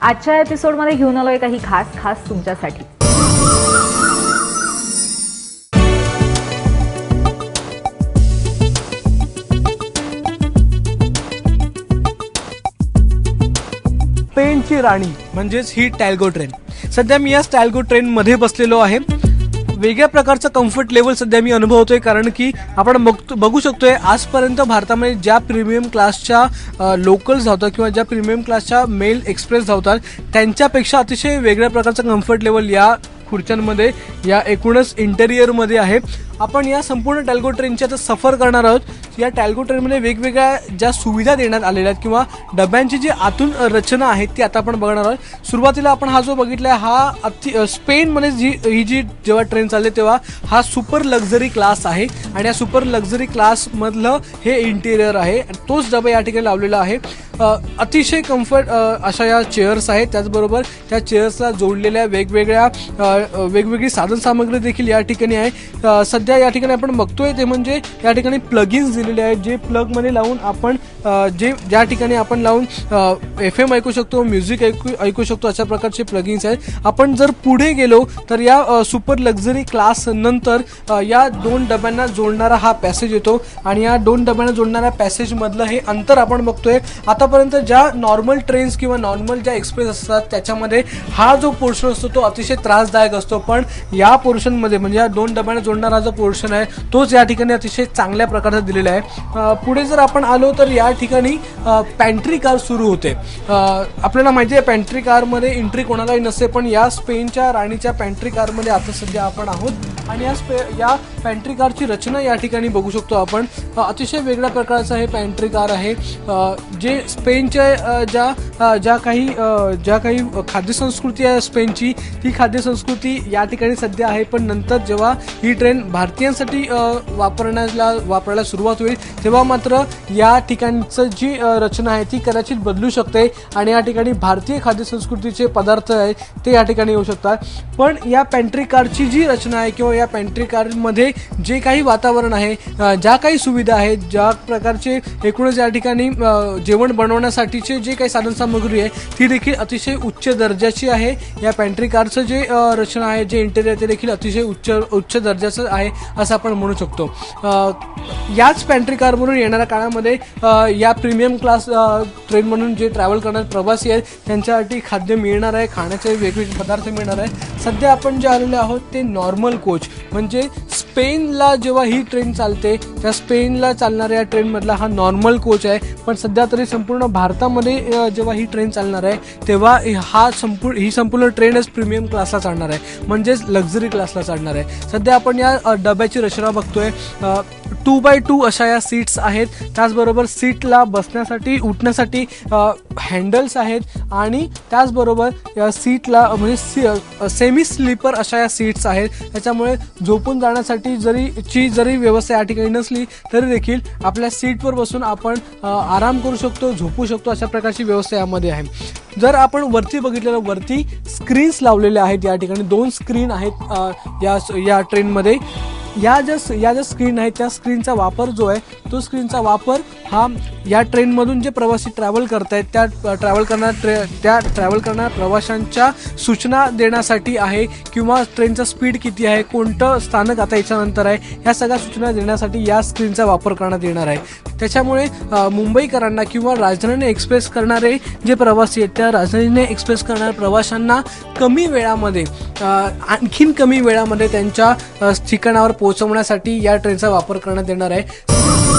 आजच्या एपिसोडमध्ये घेऊन आलोय काही खास खास तुमच्यासाठी। स्पेनची राणी म्हणजेच ही टॅल्गो ट्रेन। सध्या मी या टॅल्गो ट्रेनमध्ये बसलेलो आहे। वेगळ्या प्रकारचं कम्फर्ट लेवल सध्या मी अनुभवतोय, कारण की आपण बघू शकतोय आजपर्यंत भारतामध्ये ज्या प्रीमियम क्लासच्या लोकल्स धावतात किंवा ज्या प्रीमियम क्लासच्या मेल एक्सप्रेस धावतात त्यांच्यापेक्षा अतिशय वेगळ्या प्रकारचं कम्फर्ट लेवल या खुर्च्यांमध्ये, या एकूणच इंटेरियरमध्ये आहे। आपण या संपूर्ण टॅल्गो ट्रेनची आता सफर करणार आहोत। या टॅल्गो ट्रेनमध्ये वेगवेगळ्या ज्या सुविधा देण्यात आलेल्या आहेत किंवा डब्यांची जी आतून रचना आहे ती आता आपण बघणार आहोत। सुरुवातीला आपण हा जो बघितला हा स्पेनमध्ये ही जी जेव्हा ट्रेन चालते तेव्हा हा सुपर लक्झरी क्लास आहे आणि या सुपर लक्झरी क्लासमधलं हे इंटेरियर आहे। तोच डबा या ठिकाणी लावलेला आहे। अतिशय कम्फर्ट अशा या चेअर्स आहेत। त्याचबरोबर त्या चेअर्सला जोडलेल्या वेगवेगळी साधनसामग्री देखील या ठिकाणी आहे। सध्या या ठिकाणी आपण बघतोय ते म्हणजे या ठिकाणी प्लगइन्स दिलेले आहेत, जे प्लगमध्ये लावून आपण ज्या ठिकाणी आपण लावून FM ऐकू शकतो, म्युझिक ऐकू शकतो, अशा प्रकारचे प्लगइन्स आहेत। आपण जर पुढे गेलो तर या सुपर लक्झरी क्लास नंतर या दोन डब्यांना जोडणारा हा पॅसेज येतो आणि या दोन डब्यांना जोडणाऱ्या पॅसेजमधलं हे अंतर आपण बघतोय। आतापर्यंत ज्या नॉर्मल ट्रेन्स किंवा नॉर्मल ज्या एक्सप्रेस असतात त्याच्यामध्ये हा जो पोर्शन असतो तो अतिशय त्रासदायक असतो, पण या पोर्शनमध्ये म्हणजे या दोन डब्यांना जोडणारा जो पोर्शन आहे तोच या ठिकाणी अतिशय चांगल्या प्रकारे दिलेला आहे। पुढे जर आपण आलो तर या ठिकाणी पॅन्ट्री कार सुरू होते। आपल्याला माहिती आहे पॅन्ट्री कारमध्ये एंट्री कोणालाही नसते, पण या स्पेनच्या राणीच्या पॅन्ट्री कारमध्ये आता सध्या आपण आहोत आणि या पॅन्ट्री कारची रचना या ठिकाणी बघू शकतो आपण। अतिशय वेगळ्या प्रकारचं हे पॅन्ट्री कार आहे, जे स्पेनच्या ज्या काही खाद्यसंस्कृती आहे स्पेनची, ती खाद्यसंस्कृती या ठिकाणी सध्या आहे। पण नंतर जेव्हा ही ट्रेन भारतीयांसाठी वापरायला सुरुवात होईल तेव्हा मात्र या ठिकाणचं जी रचना आहे ती कदाचित बदलू शकते आणि या ठिकाणी भारतीय खाद्यसंस्कृतीचे पदार्थ आहे ते या ठिकाणी येऊ शकतात। पण या पॅन्ट्री कारची जी रचना आहे किंवा या पॅन्ट्री कारमध्ये जे काही वातावरण आहे, ज्या काही सुविधा आहेत, ज्या प्रकारचे एकूणच या ठिकाणी जेवण बनवण्यासाठीचे जे काही साधनसामग्री आहे ती देखील अतिशय उच्च दर्जाची आहे। या पॅन्ट्री कारचं जे रचना आहे, जे इंटेरियर ते देखील अतिशय उच्च दर्जाचं आहे असं आपण म्हणू शकतो। याच पॅन्ट्री कारमधून येणाऱ्या काळामध्ये या प्रीमियम क्लास ट्रेन म्हणून जे ट्रॅव्हल करणारे प्रवासी आहेत त्यांच्यासाठी खाद्य मिळणार आहे, खाण्याचे वेगवेगळे पदार्थ मिळणार आहे। सध्या आपण जे आलेले आहोत ते नॉर्मल कोच म्हणजे स्पेनला जेव्हा ही ट्रेन चालते त्या स्पेनला चालणाऱ्या या ट्रेनमधला हा नॉर्मल कोच आहे। पण सध्या तरी संपूर्ण भारतामध्ये जेव्हा ही ट्रेन चालणार आहे तेव्हा ही संपूर्ण ट्रेनच प्रीमियम क्लासला चालणार आहे, म्हणजेच लक्झरी क्लासला चालणार आहे। सध्या आपण या डब्याची रचना बघतोय। 2x2 अशा या सीट्स आहेत। त्याचबरोबर सीटला बसण्यासाठी उठण्यासाठी हँडल्स आहेत आणि त्याचबरोबर या सीटला म्हणजे सेमी स्लीपर अशा या सीट्स आहेत। त्याच्यामुळे झोपून जाण्यासाठी जरी व्यवस्था या ठिकाणी नसली तरी देखील आपल्या सीटवर बसून आपण आराम करू शकतो, झोपू शकतो, अशा प्रकारची व्यवस्था यामध्ये आहे। जर आपण वरती बघितलेलं, वरती स्क्रीन्स लावलेल्या आहेत। या ठिकाणी 2 स्क्रीन आहेत या ट्रेनमध्ये। या ज्या स्क्रीन आहेत त्या स्क्रीनचा वापर जो आहे तो स्क्रीनचा वापर हा या ट्रेनमधून जे प्रवासी ट्रॅव्हल करतायत त्या ट्रॅव्हल करणाऱ्या प्रवाशांच्या सूचना देण्यासाठी आहे किंवा ट्रेनचा स्पीड किती आहे, कोणतं स्थानक आता याच्यानंतर आहे, ह्या सगळ्या सूचना देण्यासाठी या स्क्रीनचा वापर करण्यात येणार आहे। त्याच्यामुळे मुंबईकरांना किंवा राजधानी एक्सप्रेस करणारे जे प्रवासी आहेत त्या राजधानी एक्सप्रेस करणाऱ्या प्रवाशांना आणखीन कमी वेळामध्ये त्यांच्या ठिकाणावर पोहोचवण्यासाठी या ट्रेनचा वापर करण्यात येणार आहे।